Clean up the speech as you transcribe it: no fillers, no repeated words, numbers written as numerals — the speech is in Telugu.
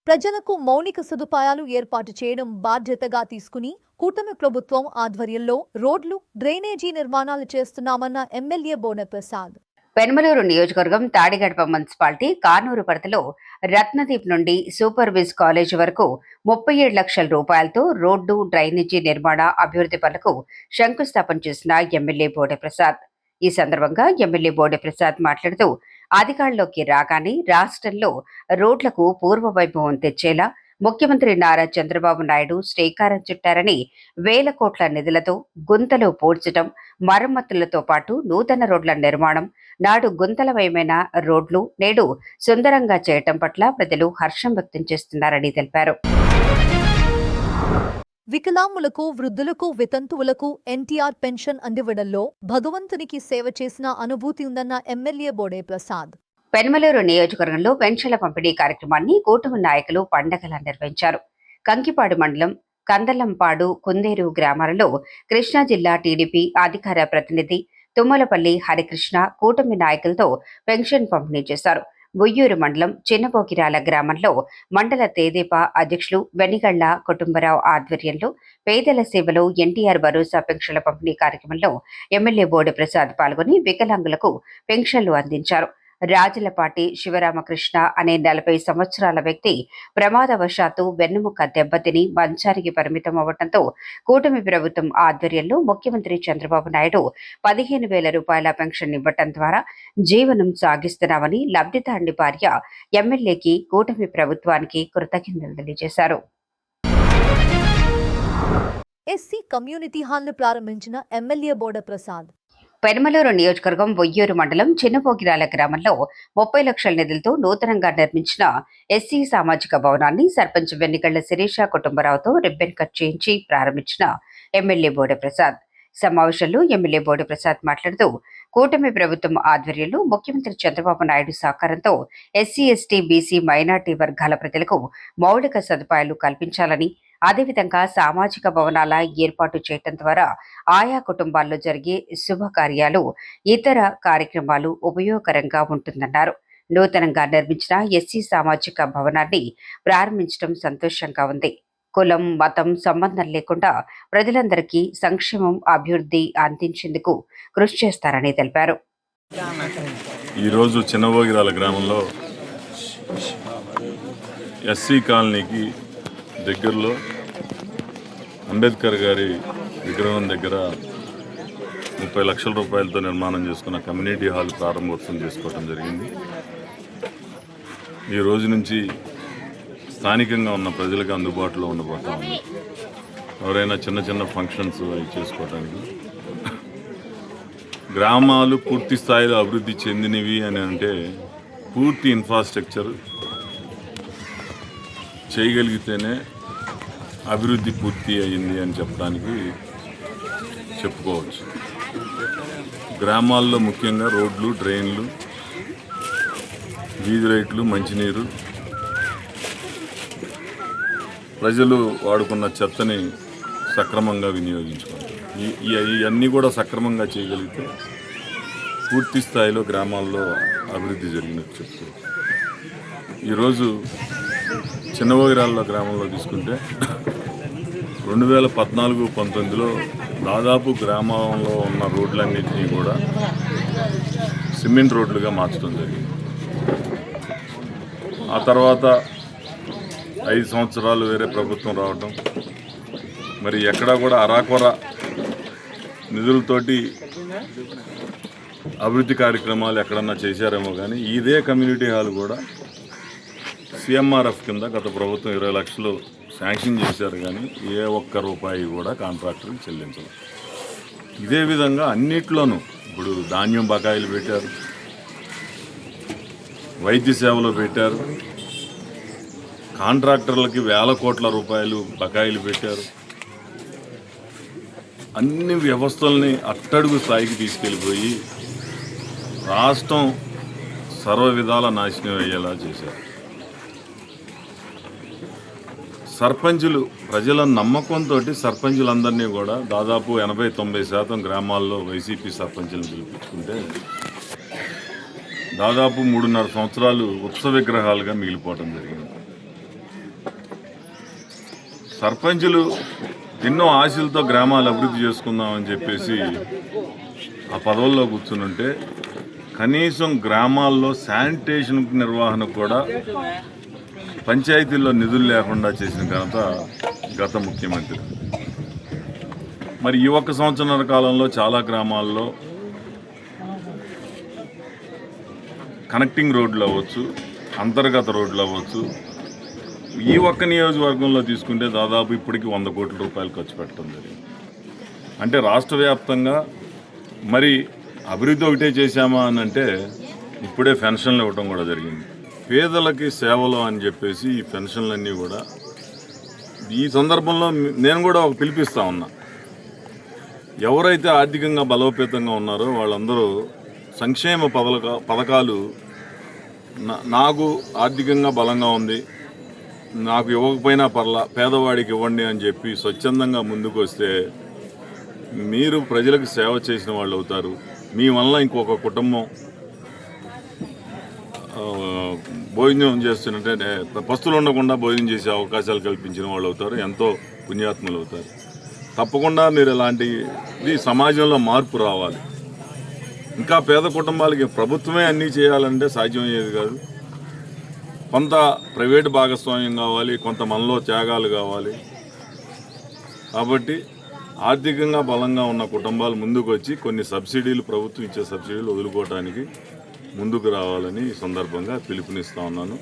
ప్రజలకు మౌలిక సదుపాయాలు ఏర్పాటు చేయడం బాధ్యతగా తీసుకుని కూటమి ప్రభుత్వం ఆధ్వర్యంలో రోడ్లు, డ్రైనేజీ నిర్మాణాలు చేస్తున్నామన్న ఎమ్మెల్యే బోనప్రసాద్. పెనమలూరు నియోజకవర్గం తాడిగడప మున్సిపాలిటీ కానూరు పరిధిలో రత్నదీప్ నుండి సూపర్ విజ్ కాలేజ్ వరకు 37 లక్షల రూపాయలతో రోడ్డు, డ్రైనేజీ నిర్మాణ అభివృద్ధి పనులకు శంకుస్థాపన చేసిన ఎమ్మెల్యే బోడెప్రసాద్. ఈ సందర్భంగా ఎమ్మెల్యే బోడెప్రసాద్ మాట్లాడుతూ అధికారంలోకి రాగానే రాష్ట్రంలో రోడ్లకు పూర్వ వైభవం తెచ్చేలా ముఖ్యమంత్రి నారా చంద్రబాబు నాయుడు శ్రీకారం చుట్టారని, వేల కోట్ల నిధులతో గుంతలు పూడ్చడం, మరమ్మతులతో పాటు నూతన రోడ్ల నిర్మాణం, నాడు గుంతలమయమైన రోడ్లు నేడు సుందరంగా చేయటం పట్ల ప్రజలు హర్షం వ్యక్తం చేస్తున్నారని తెలిపారు. వికలాంగులకు, వృద్ధులకు, వితంతువులకు ఎన్టీఆర్ పెన్షన్ అందివ్వడంలో భగవంతునికి సేవ చేసిన అనుభూతి ఉందన్న ఎమ్మెల్యే బోడెప్రసాద్. పెనమలూరు నియోజకవర్గంలో పెన్షన్ల పంపిణీ కార్యక్రమాన్ని కూటమి నాయకులు పండగలా నిర్వహించారు. కంకిపాడు మండలం కందలంపాడు, కుందేరు గ్రామాలలో కృష్ణా జిల్లా టీడీపీ అధికార ప్రతినిధి తుమ్మలపల్లి హరికృష్ణ కూటమి నాయకులతో పెన్షన్ పంపిణీ చేశారు. బుయ్యూరు మండలం చిన్నపోకిరాల గ్రామంలో మండల తేదేపా అధ్యక్షులు వెనిగళ్ల కుటుంబరావు ఆధ్వర్యంలో పేదల సేవలో ఎన్టీఆర్ భరోసా పెన్షన్ల పంపిణీ కార్యక్రమంలో ఎమ్మెల్యే బోడెప్రసాద్ పాల్గొని వికలాంగులకు పెన్షన్లు అందించారు. రాజులపాటి శివరామకృష్ణ అనే 40 సంవత్సరాల వ్యక్తి ప్రమాదవశాత్తు వెన్నుముక దెబ్బతిని మంచానికి పరిమితం అవ్వడంతో కూటమి ప్రభుత్వం ఆధ్వర్యంలో ముఖ్యమంత్రి చంద్రబాబు నాయుడు 15,000 రూపాయల పెన్షన్ ఇవ్వటం ద్వారా జీవనం సాగిస్తున్నామని లబ్ధిదారుని భార్య ఎమ్మెల్యేకి, కూటమి ప్రభుత్వానికి కృతజ్ఞతలు తెలియజేశారు. ఎస్సీ కమ్యూనిటీ హాల్ను ప్రారంభించిన ఎమ్మెల్యే బోడెప్రసాద్. పెనమలూరు నియోజకవర్గం బొయ్యూరు మండలం చిన్నపోకిరాల గ్రామంలో 30 లక్షల నిధులతో నూతనంగా నిర్మించిన ఎస్సీ సామాజిక భవనాన్ని సర్పంచ్ వెన్నిగళ్ల శిరీష కుటుంబరావుతో రిబ్బన్ కట్ చేయించి ప్రారంభించిన ఎమ్మెల్యే బోడెప్రసాద్. సమావేశంలో ఎమ్మెల్యే బోడెప్రసాద్ మాట్లాడుతూ కూటమి ప్రభుత్వం ఆధ్వర్యంలో ముఖ్యమంత్రి చంద్రబాబు నాయుడు సహకారంతో ఎస్సీ, ఎస్టీ, బీసీ, మైనార్టీ వర్గాల ప్రజలకు మౌలిక సదుపాయాలు కల్పించాలని, అదేవిధంగా సామాజిక భవనాల ఏర్పాటు చేయటం ద్వారా ఆయా కుటుంబాల్లో జరిగే శుభకార్యాలు, ఇతర కార్యక్రమాలు ఉపయోగకరంగా ఉంటుందన్నారు. నూతనంగా నిర్మించిన ఎస్సీ సామాజిక భవనాన్ని ప్రారంభించడం సంతోషంగా ఉంది. కులం, మతం సంబంధం లేకుండా ప్రజలందరికీ సంక్షేమం, అభివృద్ధి అందించేందుకు కృషి చేస్తారని తెలిపారు. ఈరోజు చిన్నపోకిరాల గ్రామంలో ఎస్సీ కాలనీకి దగ్గరలో అంబేద్కర్ గారి విగ్రహం దగ్గర 30 లక్షల రూపాయలతో నిర్మాణం చేసుకున్న కమ్యూనిటీ హాల్ ప్రారంభోత్సవం చేసుకోవడం జరిగింది. ఈ రోజు నుంచి స్థానికంగా ఉన్న ప్రజలకు అందుబాటులో ఉండబోతా ఉంది. ఎవరైనా చిన్న చిన్న ఫంక్షన్స్ చేసుకోవడానికి, గ్రామాలు పూర్తి స్థాయిలో అభివృద్ధి చెందినవి అని అంటే పూర్తి ఇన్ఫ్రాస్ట్రక్చర్ చేయగలిగితేనే అభివృద్ధి పూర్తి అయింది అని చెప్పడానికి చెప్పుకోవచ్చు. గ్రామాల్లో ముఖ్యంగా రోడ్లు, డ్రైన్లు, వీధి లైట్లు, మంచినీరు, ప్రజలు వాడుకున్న చెత్తని సక్రమంగా వినియోగించుకుంటారు. ఇవన్నీ కూడా సక్రమంగా చేయగలిగితే పూర్తి స్థాయిలో గ్రామాల్లో అభివృద్ధి జరిగినట్టు చెప్పుకోవచ్చు. ఈరోజు చిన్నపోకిరాల గ్రామంలో తీసుకుంటే 2014-19లో దాదాపు గ్రామంలో ఉన్న రోడ్లన్నింటినీ కూడా సిమెంట్ రోడ్లుగా మార్చడం జరిగింది. ఆ తర్వాత 5 సంవత్సరాలు వేరే ప్రభుత్వం రావటం, మరి ఎక్కడా కూడా అరాకొర నిధులతోటి అభివృద్ధి కార్యక్రమాలు ఎక్కడన్నా చేశారేమో కానీ ఇదే కమ్యూనిటీ హాల్ కూడా సిఎంఆర్ఎఫ్ కింద గత ప్రభుత్వం 20 లక్షలు శాంక్షన్ చేశారు కానీ ఏ ఒక్క రూపాయి కూడా కాంట్రాక్టర్కి చెల్లించాలి. ఇదే విధంగా అన్నిట్లోనూ ఇప్పుడు ధాన్యం బకాయిలు పెట్టారు, వైద్య సేవలో పెట్టారు, కాంట్రాక్టర్లకి వేల కోట్ల రూపాయలు బకాయిలు పెట్టారు. అన్ని వ్యవస్థల్ని అట్టడుగు స్థాయికి తీసుకెళ్ళిపోయి రాష్ట్రం సర్వ విధాల నాశనం అయ్యేలా చేశారు. సర్పంచులు ప్రజల నమ్మకంతో సర్పంచులందరినీ కూడా దాదాపు 80-90% గ్రామాల్లో వైసీపీ సర్పంచులను గెలిపించుకుంటే దాదాపు 3.5 సంవత్సరాలు ఉత్సవ విగ్రహాలుగా మిగిలిపోవడం జరిగింది. సర్పంచులు ఎన్నో ఆశలతో గ్రామాలు అభివృద్ధి చేసుకుందామని చెప్పేసి ఆ పదవుల్లో కూర్చునుంటే కనీసం గ్రామాల్లో శానిటేషన్ నిర్వహణకు కూడా పంచాయతీల్లో నిధులు లేకుండా చేసిన ఘనత గత ముఖ్యమంత్రి. మరి ఈ ఒక్క సంవత్సరాల కాలంలో చాలా గ్రామాల్లో కనెక్టింగ్ రోడ్లు అవ్వచ్చు, అంతర్గత రోడ్లు అవ్వచ్చు, ఈ ఒక్క నియోజకవర్గంలో తీసుకుంటే దాదాపు ఇప్పటికి 100 కోట్ల రూపాయలు ఖర్చు పెట్టడం జరిగింది. అంటే రాష్ట్ర వ్యాప్తంగా మరి అభివృద్ధి ఒకటే చేశామా అని అంటే ఇప్పుడే పెన్షన్లు ఇవ్వటం కూడా జరిగింది. పేదలకి సేవలు అని చెప్పేసి ఈ పెన్షన్లన్నీ కూడా ఈ సందర్భంలో నేను కూడా ఒక పిలిపిస్తా ఉన్నా. ఎవరైతే ఆర్థికంగా బలోపేతంగా ఉన్నారో వాళ్ళందరూ సంక్షేమ పథకాలు నాకు ఆర్థికంగా బలంగా ఉంది, నాకు ఇవ్వకపోయినా పర్లా, పేదవాడికి ఇవ్వండి అని చెప్పి స్వచ్ఛందంగా ముందుకు వస్తే మీరు ప్రజలకు సేవ చేసిన వాళ్ళు అవుతారు. మీ వల్ల ఇంకొక కుటుంబం భోజనం చేస్తున్నట్టే పస్తులు ఉండకుండా భోజనం చేసే అవకాశాలు కల్పించిన వాళ్ళు అవుతారు, ఎంతో పుణ్యాత్ములు అవుతారు. తప్పకుండా మీరు ఇలాంటిది సమాజంలో మార్పు రావాలి. ఇంకా పేద కుటుంబాలకి ప్రభుత్వమే అన్నీ చేయాలంటే సాధ్యమయ్యేది కాదు. కొంత ప్రైవేటు భాగస్వామ్యం కావాలి, కొంత మనలో త్యాగాలు కావాలి. కాబట్టి ఆర్థికంగా బలంగా ఉన్న కుటుంబాలు ముందుకు వచ్చి కొన్ని సబ్సిడీలు, ప్రభుత్వం ఇచ్చే సబ్సిడీలు వదులుకోవడానికి ముందుకు రావాలని ఈ సందర్భంగా పిలుపునిస్తా ఉన్నాను.